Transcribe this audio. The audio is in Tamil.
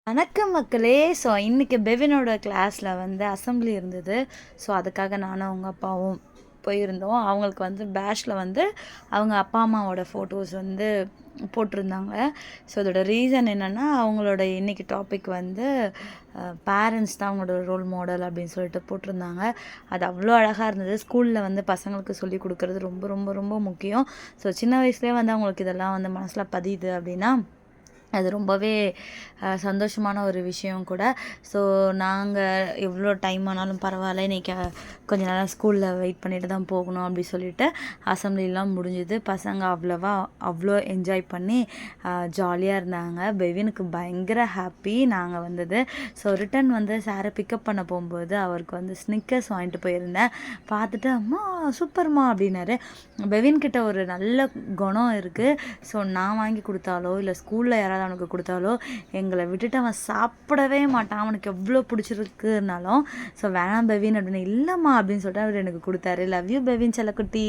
வணக்கம் மக்களே. ஸோ இன்றைக்கி பெவினோட கிளாஸில் வந்து அசம்பிளி இருந்தது. ஸோ அதுக்காக நானும் அவங்க அப்பாவும் போயிருந்தோம். அவங்களுக்கு வந்து பேட்ச்சில் வந்து அவங்க அப்பா அம்மாவோட ஃபோட்டோஸ் வந்து போட்டிருந்தாங்க. ஸோ அதோட ரீசன் என்னென்னா, அவங்களோட இன்றைக்கி டாபிக் வந்து பேரண்ட்ஸ் தான் அவங்களோட ரோல் மாடல் அப்படின்னு சொல்லிட்டு போட்டிருந்தாங்க. அது அவ்வளோ அழகாக இருந்தது. ஸ்கூலில் வந்து பசங்களுக்கு சொல்லி கொடுக்குறது ரொம்ப ரொம்ப ரொம்ப முக்கியம். ஸோ சின்ன வயசுலேயே வந்து அவங்களுக்கு இதெல்லாம் வந்து மனசில் பதியுது அப்படின்னா அது ரொம்பவே சந்தோஷமான ஒரு விஷயம் கூட. ஸோ நாங்கள் எவ்வளோ டைம் ஆனாலும் பரவாயில்ல, இன்றைக்கி கொஞ்ச நேரம் ஸ்கூலில் வெயிட் பண்ணிட்டு தான் போகணும் அப்படி சொல்லிட்டு அசம்பிளிலாம் முடிஞ்சுது. பசங்க அவ்வளோ என்ஜாய் பண்ணி ஜாலியாக இருந்தாங்க. பெவினுக்கு பயங்கர ஹாப்பி நாங்கள் வந்தது. ஸோ ரிட்டன் வந்து சாரை பிக்கப் பண்ண போகும்போது அவருக்கு வந்து ஸ்னிக்கர்ஸ் வாங்கிட்டு போயிருந்தேன். பார்த்துட்டு அம்மா சூப்பர்மா அப்படின்னாரு. பெவின்கிட்ட ஒரு நல்ல குணம் இருக்குது. ஸோ நான் வாங்கி கொடுத்தாலோ இல்லை ஸ்கூலில் யாராவது அவனுக்கு கொடுத்தாலோ எங்களை விட்டுட்டு அவன் சாப்பிடவே மாட்டான். அவனுக்கு எவ்வளோ பிடிச்சிருக்குனாலும் ஸோ வேணாம் பெவின் அப்படின்னு, இல்லைம்மா அப்படின்னு சொல்லிட்டு அவர் எனக்கு கொடுத்தாரு. லவ் யூ பெவின் செல்லக்குட்டி.